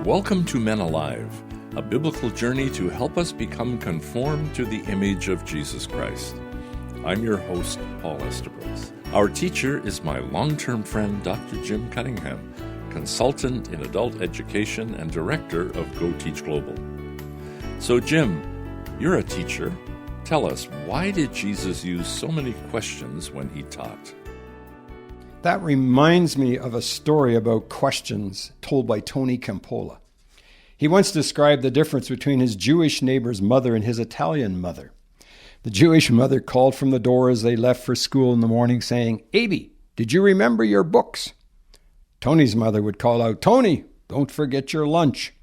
Welcome to Men Alive, a biblical journey to help us become conformed to the image of Jesus Christ. I'm your host, Paul Estabrook. Our teacher is my long-term friend, Dr. Jim Cunningham, consultant in adult education and director of Go Teach Global. So Jim, you're a teacher. Tell us, why did Jesus use so many questions when he taught? That reminds me of a story about questions told by Tony Campola. He once described the difference between his Jewish neighbor's mother and his Italian mother. The Jewish mother called from the door as they left for school in the morning saying, "Abby, did you remember your books?" Tony's mother would call out, "Tony, don't forget your lunch."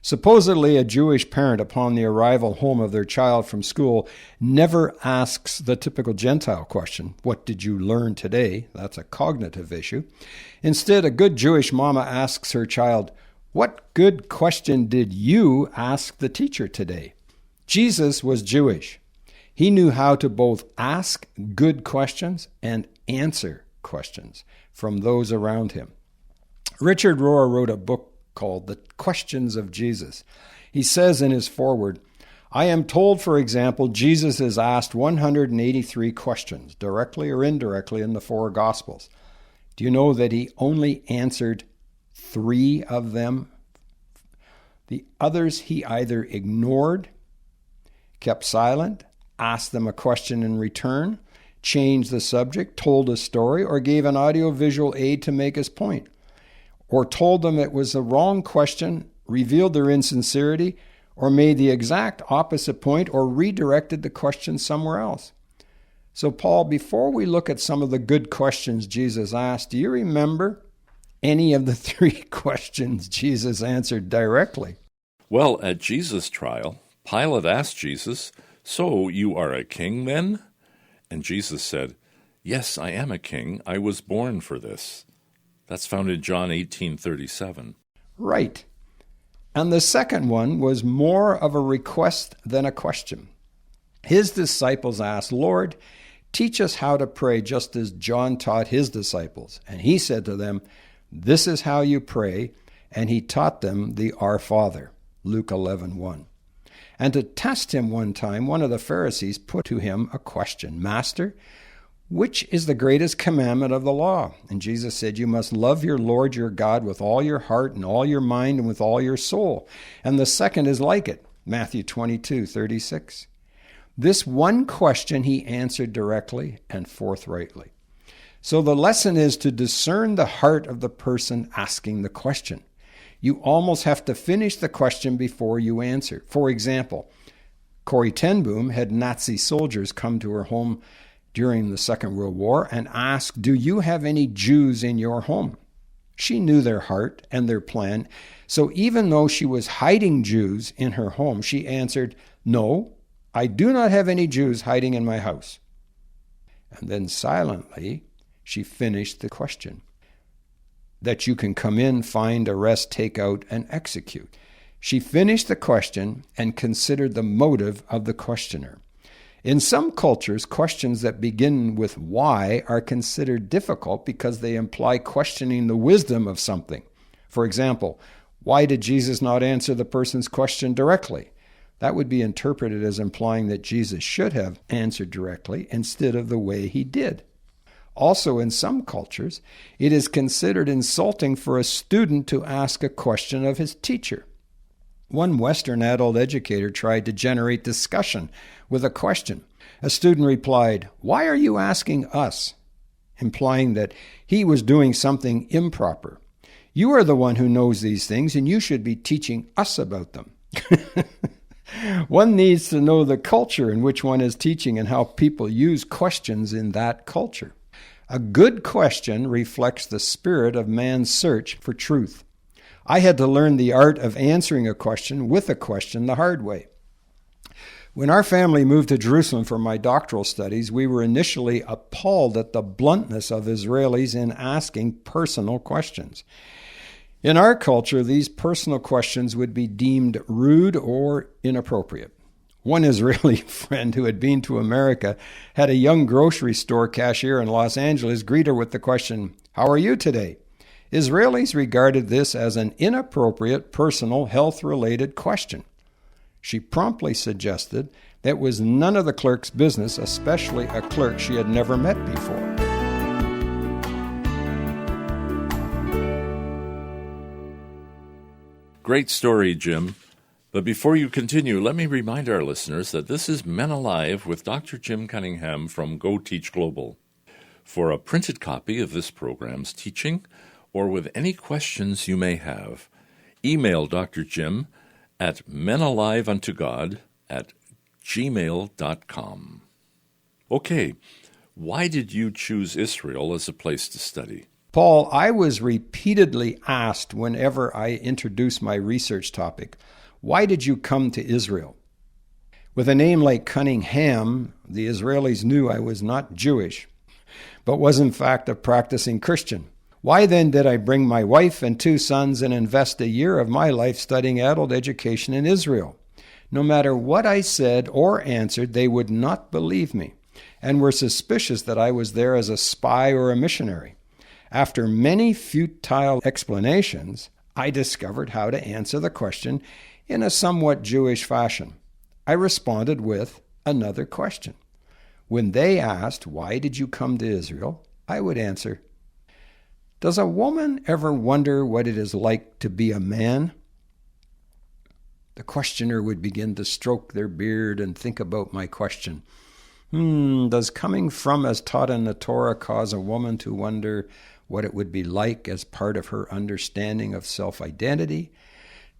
Supposedly, a Jewish parent, upon the arrival home of their child from school, never asks the typical Gentile question, "What did you learn today?" That's a cognitive issue. Instead, a good Jewish mama asks her child, "What good question did you ask the teacher today?" Jesus was Jewish. He knew how to both ask good questions and answer questions from those around him. Richard Rohr wrote a book called The Questions of Jesus. He says in his foreword, "I am told, for example, Jesus is asked 183 questions, directly or indirectly, in the four Gospels. Do you know that he only answered 3 of them? The others he either ignored, kept silent, asked them a question in return, changed the subject, told a story, or gave an audio-visual aid to make his point, or told them it was the wrong question, revealed their insincerity, or made the exact opposite point, or redirected the question somewhere else." So, Paul, before we look at some of the good questions Jesus asked, do you remember any of the 3 questions Jesus answered directly? Well, at Jesus' trial, Pilate asked Jesus, "So you are a king then?" And Jesus said, "Yes, I am a king. I was born for this." That's found in John 18:37. Right. And the second one was more of a request than a question. His disciples asked, "Lord, teach us how to pray just as John taught his disciples." And he said to them, "This is how you pray." And he taught them the Our Father, Luke 11:1. And to test him one time, one of the Pharisees put to him a question, "Master, which is the greatest commandment of the law?" And Jesus said, "You must love your Lord your God with all your heart and all your mind and with all your soul. And the second is like it," Matthew 22:36. This one question he answered directly and forthrightly. So the lesson is to discern the heart of the person asking the question. You almost have to finish the question before you answer. For example, Corrie ten Boom had Nazi soldiers come to her home during the Second World War and asked, "Do you have any Jews in your home?" She knew their heart and their plan, so even though she was hiding Jews in her home, she answered, "No, I do not have any Jews hiding in my house." And then silently, she finished the question. That you can come in, find, arrest, take out, and execute. She finished the question and considered the motive of the questioner. In some cultures, questions that begin with why are considered difficult because they imply questioning the wisdom of something. For example, why did Jesus not answer the person's question directly? That would be interpreted as implying that Jesus should have answered directly instead of the way he did. Also, in some cultures, it is considered insulting for a student to ask a question of his teacher. One Western adult educator tried to generate discussion with a question. A student replied, "Why are you asking us?" implying that he was doing something improper. "You are the one who knows these things, and you should be teaching us about them." One needs to know the culture in which one is teaching and how people use questions in that culture. A good question reflects the spirit of man's search for truth. I had to learn the art of answering a question with a question the hard way. When our family moved to Jerusalem for my doctoral studies, we were initially appalled at the bluntness of Israelis in asking personal questions. In our culture, these personal questions would be deemed rude or inappropriate. One Israeli friend who had been to America had a young grocery store cashier in Los Angeles greet her with the question, "How are you today?" Israelis regarded this as an inappropriate personal health-related question. She promptly suggested that it was none of the clerk's business, especially a clerk she had never met before. Great story, Jim. But before you continue, let me remind our listeners that this is Men Alive with Dr. Jim Cunningham from Go Teach Global. For a printed copy of this program's teaching, or with any questions you may have, email Dr. Jim at menaliveuntogod@gmail.com. Okay, why did you choose Israel as a place to study? Paul, I was repeatedly asked whenever I introduce my research topic, why did you come to Israel? With a name like Cunningham, the Israelis knew I was not Jewish, but was in fact a practicing Christian. Why then did I bring my wife and 2 sons and invest a year of my life studying adult education in Israel? No matter what I said or answered, they would not believe me and were suspicious that I was there as a spy or a missionary. After many futile explanations, I discovered how to answer the question in a somewhat Jewish fashion. I responded with another question. When they asked, "Why did you come to Israel?" I would answer, "Does a woman ever wonder what it is like to be a man?" The questioner would begin to stroke their beard and think about my question. Does coming from as taught in the Torah cause a woman to wonder what it would be like as part of her understanding of self-identity?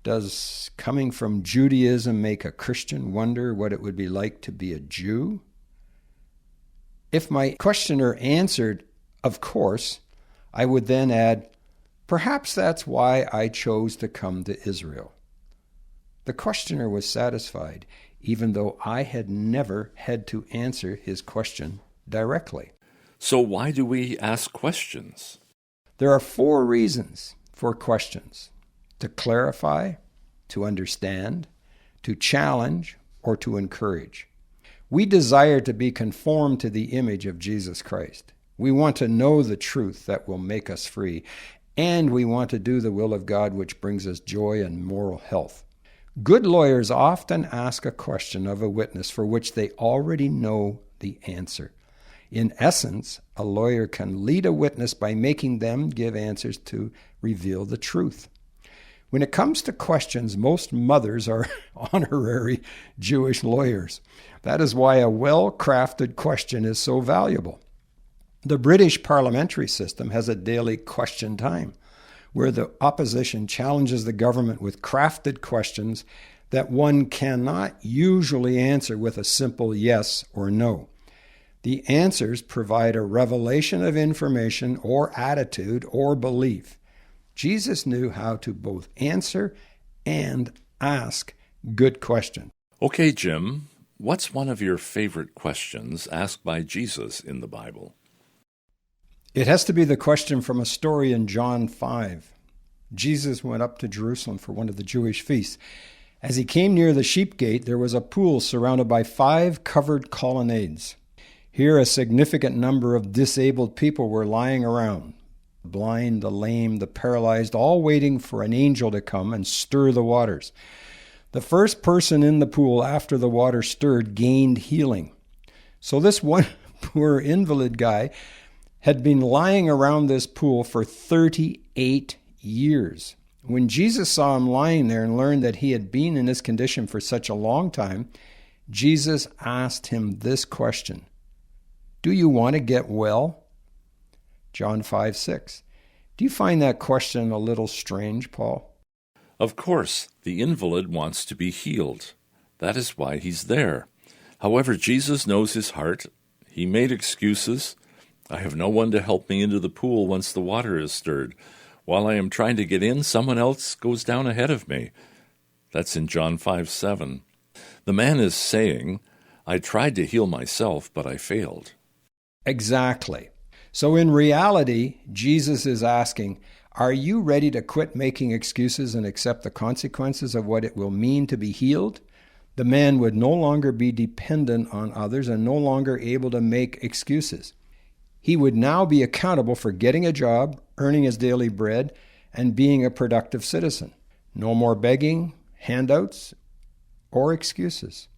Does coming from Judaism make a Christian wonder what it would be like to be a Jew? If my questioner answered, "Of course," I would then add, "Perhaps that's why I chose to come to Israel." The questioner was satisfied, even though I had never had to answer his question directly. So why do we ask questions? There are 4 reasons for questions: to clarify, to understand, to challenge, or to encourage. We desire to be conformed to the image of Jesus Christ. We want to know the truth that will make us free, and we want to do the will of God, which brings us joy and moral health. Good lawyers often ask a question of a witness for which they already know the answer. In essence, a lawyer can lead a witness by making them give answers to reveal the truth. When it comes to questions, most mothers are honorary Jewish lawyers. That is why a well-crafted question is so valuable. The British parliamentary system has a daily question time, where the opposition challenges the government with crafted questions that one cannot usually answer with a simple yes or no. The answers provide a revelation of information or attitude or belief. Jesus knew how to both answer and ask good questions. Okay, Jim, what's one of your favorite questions asked by Jesus in the Bible? It has to be the question from a story in John 5. Jesus went up to Jerusalem for one of the Jewish feasts. As he came near the sheep gate, there was a pool surrounded by 5 covered colonnades. Here a significant number of disabled people were lying around, the blind, the lame, the paralyzed, all waiting for an angel to come and stir the waters. The first person in the pool after the water stirred gained healing. So this one poor invalid guy had been lying around this pool for 38 years. When Jesus saw him lying there and learned that he had been in this condition for such a long time, Jesus asked him this question: "Do you want to get well?" John 5:6. Do you find that question a little strange, Paul? Of course, the invalid wants to be healed. That is why he's there. However, Jesus knows his heart. He made excuses. I have no one to help me into the pool once the water is stirred. While I am trying to get in, someone else goes down ahead of me. That's in John 5:7. The man is saying, I tried to heal myself, but I failed. Exactly. So in reality, Jesus is asking, are you ready to quit making excuses and accept the consequences of what it will mean to be healed? The man would no longer be dependent on others and no longer able to make excuses. he would now be accountable for getting a job, earning his daily bread, and being a productive citizen. No more begging, handouts, or excuses.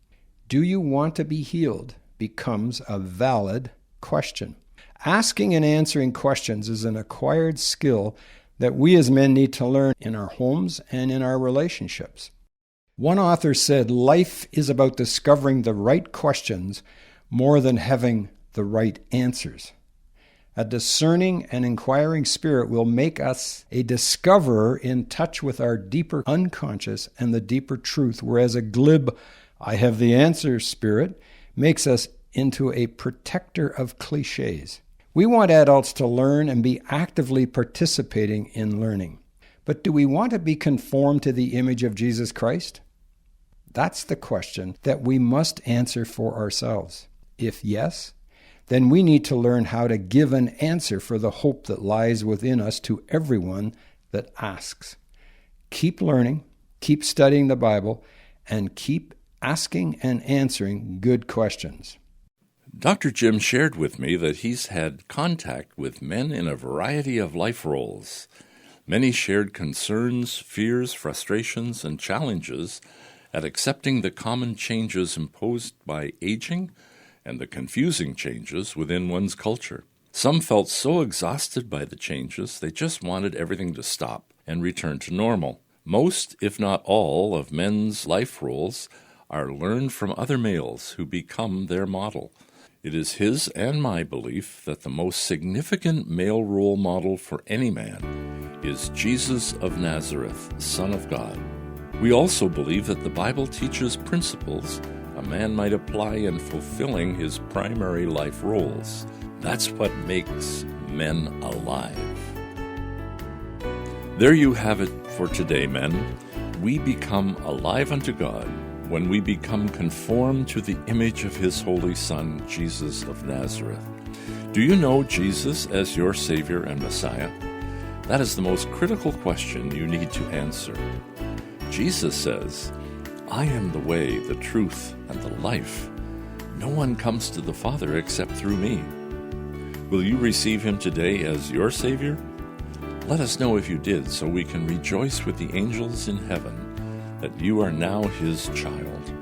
Do you want to be healed becomes a valid question. Asking and answering questions is an acquired skill that we as men need to learn in our homes and in our relationships. One author said, life is about discovering the right questions more than having the right answers. A discerning and inquiring spirit will make us a discoverer in touch with our deeper unconscious and the deeper truth, whereas a glib, I have the answer spirit, makes us into a protector of cliches. We want adults to learn and be actively participating in learning. But do we want to be conformed to the image of Jesus Christ? That's the question that we must answer for ourselves. If yes, then we need to learn how to give an answer for the hope that lies within us to everyone that asks. Keep learning, keep studying the Bible, and keep asking and answering good questions. Dr. Jim shared with me that he's had contact with men in a variety of life roles. Many shared concerns, fears, frustrations, and challenges at accepting the common changes imposed by aging and the confusing changes within one's culture. Some felt so exhausted by the changes they just wanted everything to stop and return to normal. Most, if not all, of men's life roles are learned from other males who become their model. It is his and my belief that the most significant male role model for any man is Jesus of Nazareth, Son of God. We also believe that the Bible teaches principles a man might apply in fulfilling his primary life roles. That's what makes men alive. There you have it for today, men. We become alive unto God when we become conformed to the image of his holy Son, Jesus of Nazareth. Do you know Jesus as your Savior and Messiah? That is the most critical question you need to answer. Jesus says, I am the way, the truth, and the life. No one comes to the Father except through me. Will you receive him today as your Savior? Let us know if you did, so we can rejoice with the angels in heaven that you are now his child.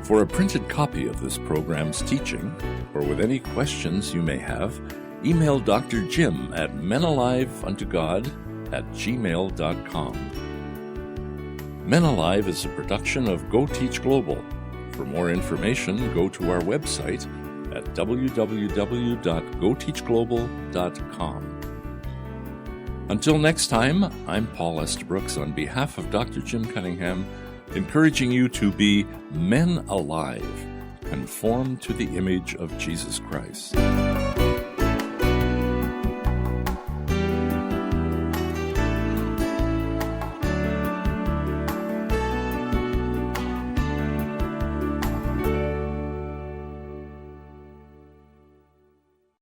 For a printed copy of this program's teaching, or with any questions you may have, email Dr. Jim at menaliveuntogod@gmail.com. Men Alive is a production of Go Teach Global. For more information, go to our website at www.goteachglobal.com. Until next time, I'm Paul Estabrooks on behalf of Dr. Jim Cunningham, encouraging you to be men alive, conformed to the image of Jesus Christ.